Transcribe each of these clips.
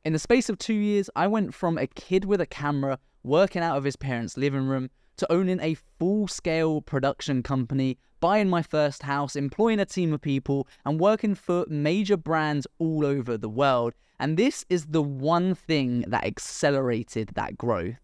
In the space of 2 years, I went from a kid with a camera working out of his parents' living room to owning a full-scale production company, buying my first house, employing a team of people, and working for major brands all over the world. And this is the one thing that accelerated that growth.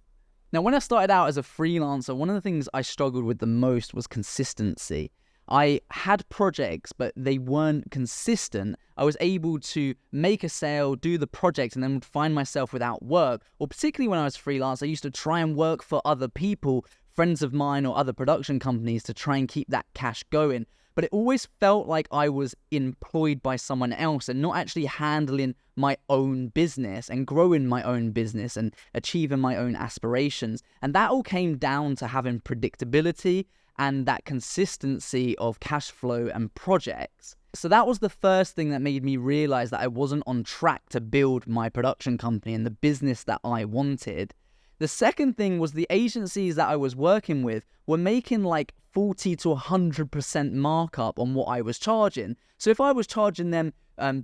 Now, when I started out as a freelancer, one of the things I struggled with the most was consistency. I had projects, but they weren't consistent. I was able to make a sale, do the project, and then would find myself without work. Or particularly when I was freelance, I used to try and work for other people, friends of mine or other production companies, to try and keep that cash going. But it always felt like I was employed by someone else and not actually handling my own business and growing my own business and achieving my own aspirations. And that all came down to having predictability and that consistency of cash flow and projects. So that was the first thing that made me realize that I wasn't on track to build my production company and the business that I wanted. The second thing was the agencies that I was working with were making like 40 to 100% markup on what I was charging. So if I was charging them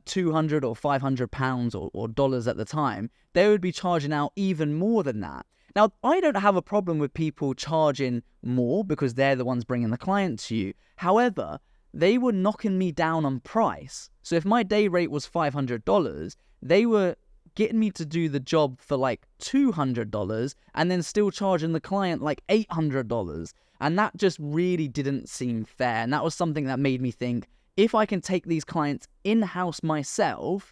200 or 500 pounds or dollars at the time, they would be charging out even more than that. Now, I don't have a problem with people charging more because they're the ones bringing the client to you. However, they were knocking me down on price. So if my day rate was $500, they were getting me to do the job for like $200 and then still charging the client like $800. And that just really didn't seem fair. And that was something that made me think, if I can take these clients in-house myself,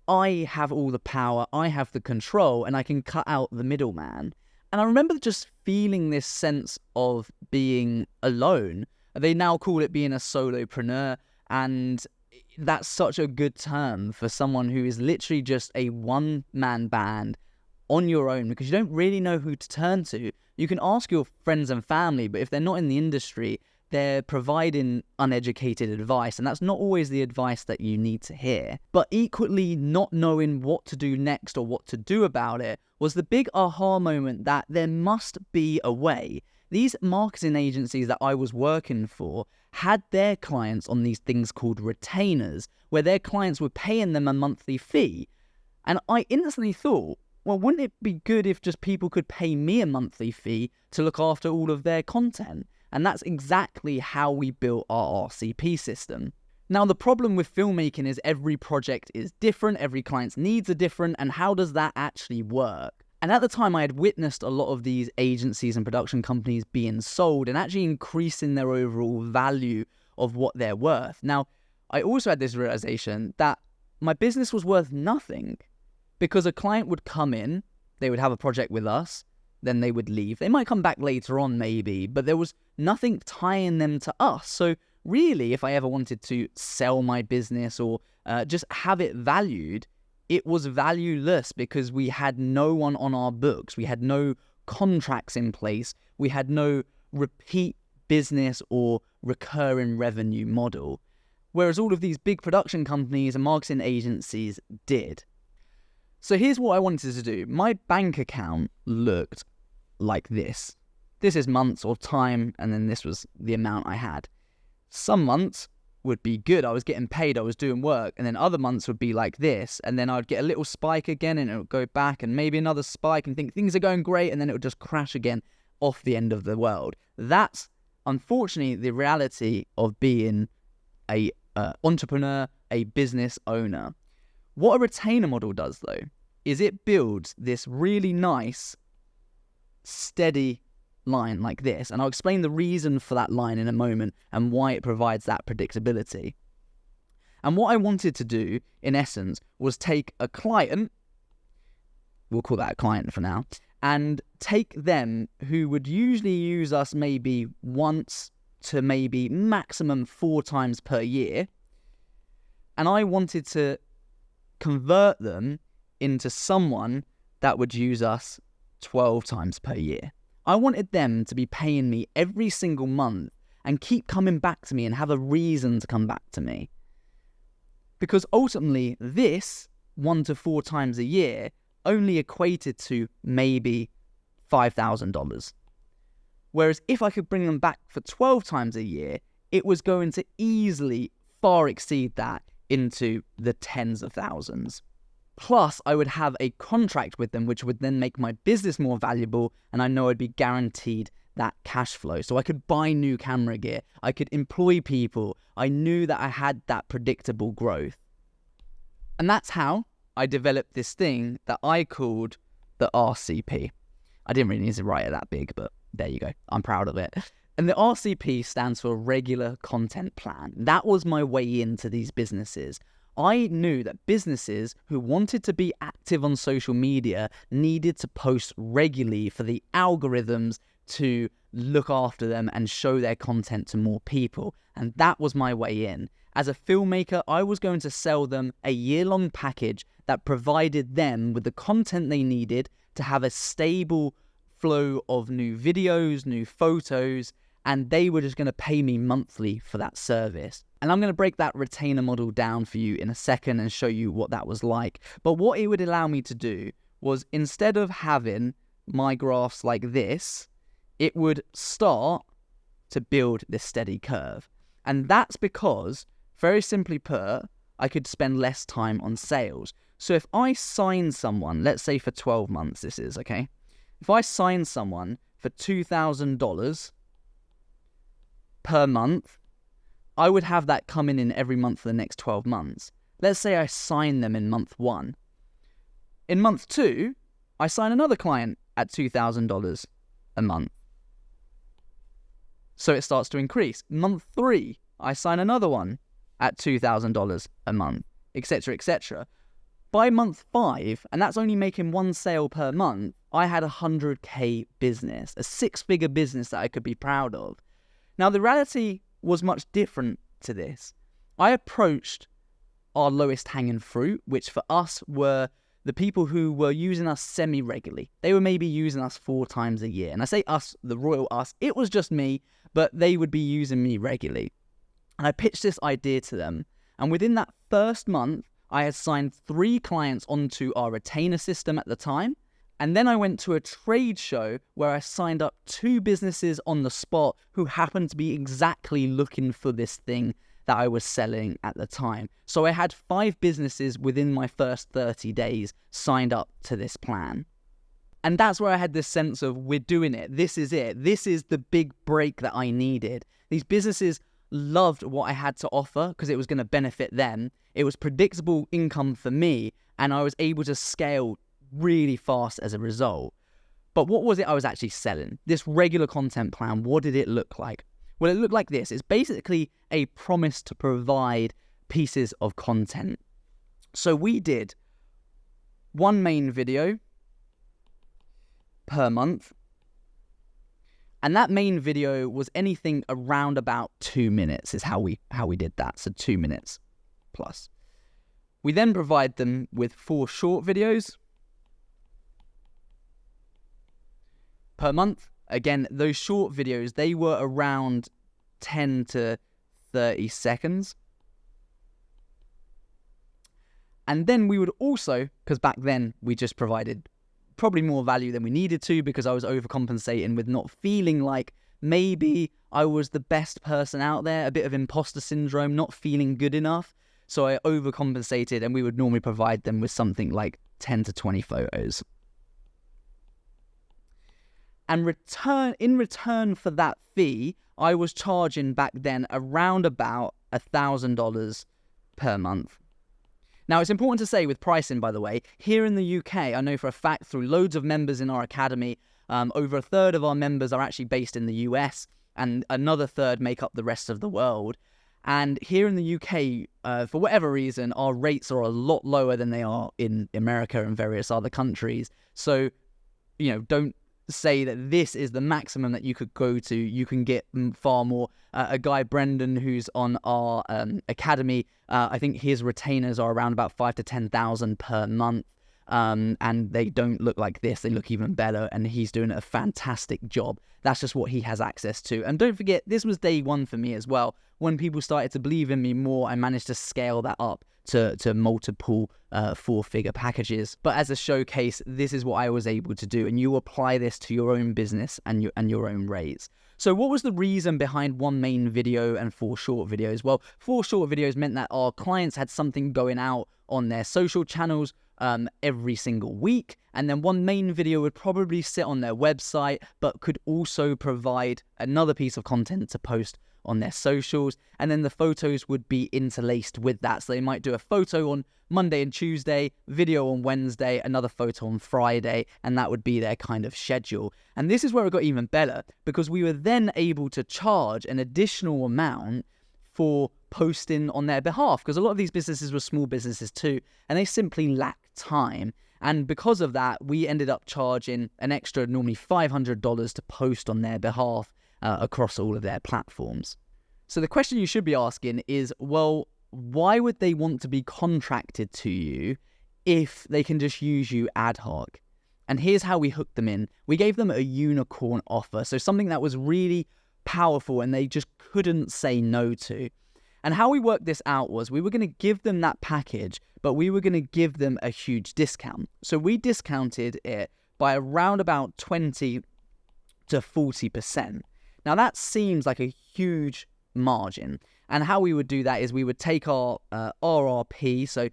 I have all the power, I have the control, and I can cut out the middleman. And I remember just feeling this sense of being alone. They now call it being a solopreneur, and that's such a good term for someone who is literally just a one-man band on your own, because you don't really know who to turn to. You can ask your friends and family, but if they're not in the industry, they're providing uneducated advice, and that's not always the advice that you need to hear. But equally, not knowing what to do next or what to do about it was the big aha moment that there must be a way. These marketing agencies that I was working for had their clients on these things called retainers, where their clients were paying them a monthly fee. And I instantly thought, well, wouldn't it be good if just people could pay me a monthly fee to look after all of their content? And that's exactly how we built our RCP system. Now, the problem with filmmaking is every project is different, every client's needs are different, and how does that actually work? And at the time, I had witnessed a lot of these agencies and production companies being sold and actually increasing their overall value of what they're worth. Now, I also had this realization that my business was worth nothing, because a client would come in, they would have a project with us, then they would leave. They might come back later on maybe, but there was nothing tying them to us. So really, if I ever wanted to sell my business or just have it valued, it was valueless because we had no one on our books. We had no contracts in place. We had no repeat business or recurring revenue model, whereas all of these big production companies and marketing agencies did. So here's what I wanted to do. My bank account looked like this. This is months of time, and then this was the amount I had. Some months would be good. I was getting paid, I was doing work, and then other months would be like this, and then I'd get a little spike again, and it would go back, and maybe another spike, and think things are going great, and then it would just crash again off the end of the world. That's, unfortunately, the reality of being a entrepreneur, a business owner. What a retainer model does, though, is it builds this really nice, steady line like this. And I'll explain the reason for that line in a moment and why it provides that predictability. And what I wanted to do, in essence, was take a client, we'll call that a client for now, and take them who would usually use us maybe once to maybe maximum 4 times per year. And I wanted to convert them into someone that would use us 12 times per year. I wanted them to be paying me every single month and keep coming back to me and have a reason to come back to me. Because ultimately, this 1 to 4 times a year only equated to maybe $5,000. Whereas if I could bring them back for 12 times a year, it was going to easily far exceed that into the tens of thousands. Plus, I would have a contract with them, which would then make my business more valuable, and I know I'd be guaranteed that cash flow. So I could buy new camera gear, I could employ people, I knew that I had that predictable growth. And that's how I developed this thing that I called the RCP. I didn't really need to write it that big, but there you go. I'm proud of it. And the RCP stands for Regular Content Plan. That was my way into these businesses. I knew that businesses who wanted to be active on social media needed to post regularly for the algorithms to look after them and show their content to more people. And that was my way in. As a filmmaker, I was going to sell them a year-long package that provided them with the content they needed to have a stable flow of new videos, new photos, and they were just going to pay me monthly for that service. And I'm going to break that retainer model down for you in a second and show you what that was like. But what it would allow me to do was, instead of having my graphs like this, it would start to build this steady curve. And that's because, very simply put, I could spend less time on sales. So if I sign someone, let's say for 12 months this is, okay? If I sign someone for $2,000 per month, I would have that coming in every month for the next 12 months. Let's say I sign them in month 1. In month 2, I sign another client at $2,000 a month. So it starts to increase. Month 3, I sign another one at $2,000 a month, etc., etc. By month 5, and that's only making one sale per month, I had a 100K business, a 6-figure business that I could be proud of. Now, the reality was much different to this. I approached our lowest hanging fruit, which for us were the people who were using us semi-regularly. They were maybe using us 4 times a year. And I say us, the royal us, it was just me, but they would be using me regularly. And I pitched this idea to them. And within that first month, I had signed 3 clients onto our retainer system at the time. And then I went to a trade show where I signed up 2 businesses on the spot who happened to be exactly looking for this thing that I was selling at the time. So I had 5 businesses within my first 30 days signed up to this plan. And that's where I had this sense of, we're doing it. This is it. This is the big break that I needed. These businesses loved what I had to offer because it was going to benefit them. It was predictable income for me, and I was able to scale really fast as a result. But what was it I was actually selling? This regular content plan, what did it look like? Well, it looked like this. It's basically a promise to provide pieces of content. So we did 1 main video per month. And that main video was anything around about 2 minutes is how we did that. So 2 minutes plus. We then provide them with 4 short videos per month. Again, those short videos, they were around 10 to 30 seconds. And then we would also, because back then we just provided probably more value than we needed to, because I was overcompensating with not feeling like maybe I was the best person out there, a bit of imposter syndrome, not feeling good enough. So I overcompensated, and we would normally provide them with something like 10 to 20 photos. And in return for that fee, I was charging back then around about $1,000 per month. Now, it's important to say with pricing, by the way, here in the UK, I know for a fact through loads of members in our academy, over a third of our members are actually based in the US, and another third make up the rest of the world. And here in the UK, for whatever reason, our rates are a lot lower than they are in America and various other countries. So, don't say that this is the maximum that you could go to. You can get far more. A guy, Brendan, who's on our academy, I think his retainers are around about 5,000 to 10,000 per month. And they don't look like this. They look even better, and he's doing a fantastic job. That's just what he has access to. And don't forget, this was day 1 for me as well. When people started to believe in me more, I managed to scale that up to multiple 4-figure packages. But as a showcase, this is what I was able to do, and you apply this to your own business and your own rates. So what was the reason behind 1 main video and 4 short videos? Well, 4 short videos meant that our clients had something going out on their social channels every single week, and then one main video would probably sit on their website, but could also provide another piece of content to post on their socials, and then the photos would be interlaced with that. So they might do a photo on Monday and Tuesday, video on Wednesday, another photo on Friday, and that would be their kind of schedule. And this is where it got even better, because we were then able to charge an additional amount for posting on their behalf, because a lot of these businesses were small businesses too, and they simply lacked time. And because of that, we ended up charging an extra, normally $500 to post on their behalf across all of their platforms. So the question you should be asking is, well, why would they want to be contracted to you if they can just use you ad hoc? And here's how we hooked them in. We gave them a unicorn offer, so something that was really powerful and they just couldn't say no to. And how we worked this out was we were going to give them that package, but we were going to give them a huge discount. So we discounted it by around about 20 to 40%. Now that seems like a huge margin. And how we would do that is we would take our RRP, so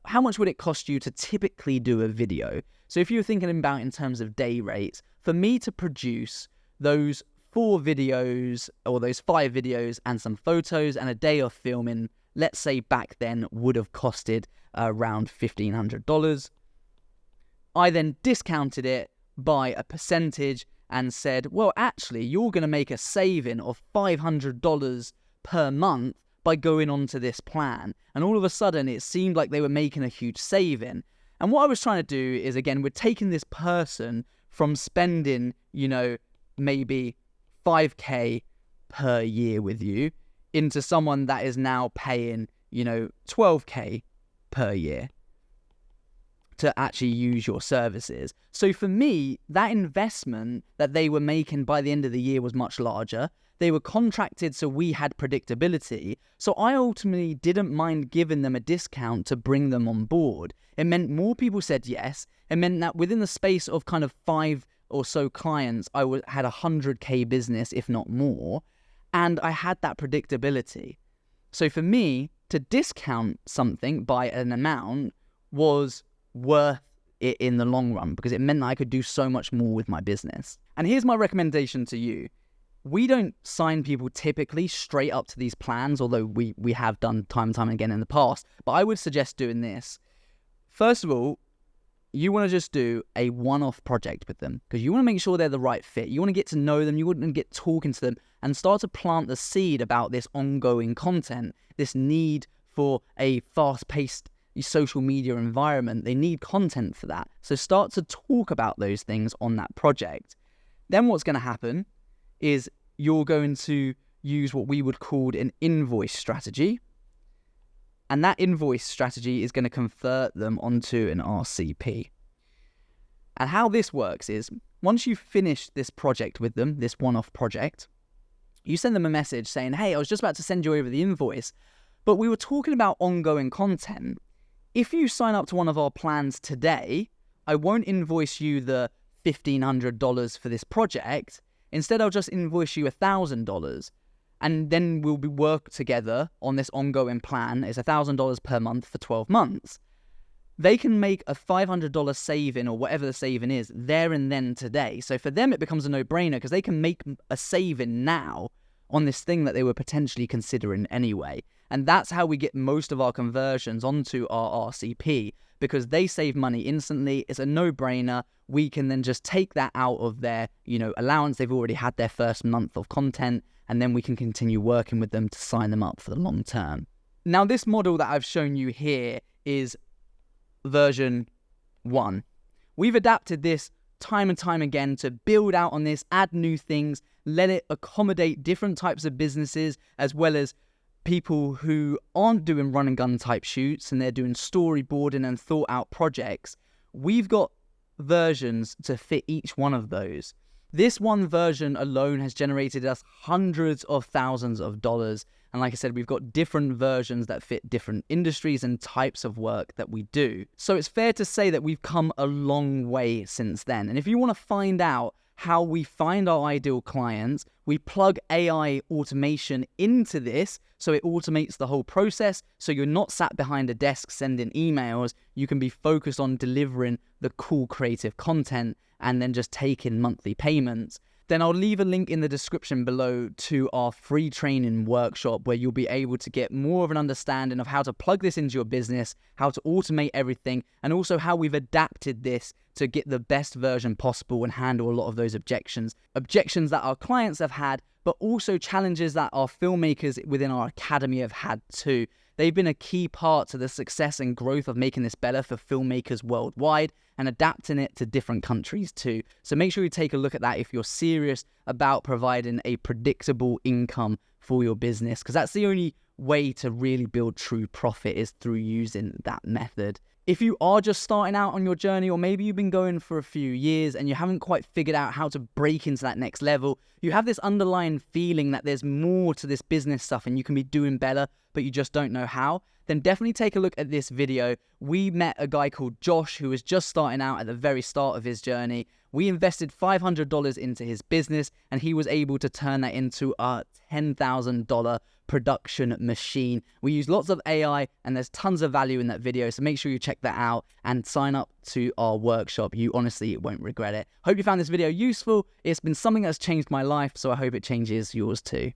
how much would it cost you to typically do a video? So if you're thinking about in terms of day rates, for me to produce those 4 videos or those 5 videos and some photos and a day of filming, let's say back then would have costed around $1,500. I then discounted it by a percentage and said, well, actually, you're going to make a saving of $500 per month by going on to this plan. And all of a sudden, it seemed like they were making a huge saving. And what I was trying to do is, again, we're taking this person from spending, maybe $5K per year with you into someone that is now paying, $12K per year to actually use your services. So for me, that investment that they were making by the end of the year was much larger. They were contracted, so we had predictability. So I ultimately didn't mind giving them a discount to bring them on board. It meant more people said yes. It meant that within the space of kind of 5 or so clients, I had a 100K business, if not more. And I had that predictability. So for me, to discount something by an amount was worth it in the long run, because it meant that I could do so much more with my business. And here's my recommendation to you. We don't sign people typically straight up to these plans, although we have done time and time again in the past. But I would suggest doing this. First of all, you want to just do a one-off project with them, because you want to make sure they're the right fit. You want to get to know them. You want to get talking to them and start to plant the seed about this ongoing content, this need for a fast-paced social media environment. They need content for that. So start to talk about those things on that project. Then what's going to happen is you're going to use what we would call an invoice strategy. And that invoice strategy is going to convert them onto an RCP. And how this works is, once you finish this project with them, this one-off project, you send them a message saying, hey, I was just about to send you over the invoice, but we were talking about ongoing content. If you sign up to one of our plans today, I won't invoice you the $1,500 for this project. Instead, I'll just invoice you $1,000. And then we'll work together on this ongoing plan. It's $1,000 per month for 12 months. They can make a $500 saving, or whatever the saving is, there and then today. So for them, it becomes a no-brainer, because they can make a saving now on this thing that they were potentially considering anyway. And that's how we get most of our conversions onto our RCP, because they save money instantly. It's a no-brainer. We can then just take that out of their, allowance. They've already had their first month of content, and then we can continue working with them to sign them up for the long term. Now, this model that I've shown you here is version 1. We've adapted this time and time again to build out on this, add new things, let it accommodate different types of businesses, as well as people who aren't doing run and gun type shoots and they're doing storyboarding and thought out projects. We've got versions to fit each one of those. This one version alone has generated us hundreds of thousands of dollars. And like I said, we've got different versions that fit different industries and types of work that we do. So it's fair to say that we've come a long way since then. And if you want to find out how we find our ideal clients. We plug AI automation into this so it automates the whole process, so you're not sat behind a desk sending emails. You can be focused on delivering the cool creative content and then just taking monthly payments. Then I'll leave a link in the description below to our free training workshop where you'll be able to get more of an understanding of how to plug this into your business, how to automate everything, and also how we've adapted this to get the best version possible and handle a lot of those objections that our clients have had, but also challenges that our filmmakers within our academy have had too. They've been a key part to the success and growth of making this better for filmmakers worldwide and adapting it to different countries too. So make sure you take a look at that if you're serious about providing a predictable income for your business, because that's the only way to really build true profit is through using that method. If you are just starting out on your journey, or maybe you've been going for a few years and you haven't quite figured out how to break into that next level, you have this underlying feeling that there's more to this business stuff and you can be doing better, but you just don't know how, then definitely take a look at this video. We met a guy called Josh who was just starting out at the very start of his journey. We invested $500 into his business and he was able to turn that into a $10,000 production machine. We use lots of AI and there's tons of value in that video, so make sure you check that out and sign up to our workshop. You honestly won't regret it. Hope you found this video useful. It's been something that's changed my life, so I hope it changes yours too.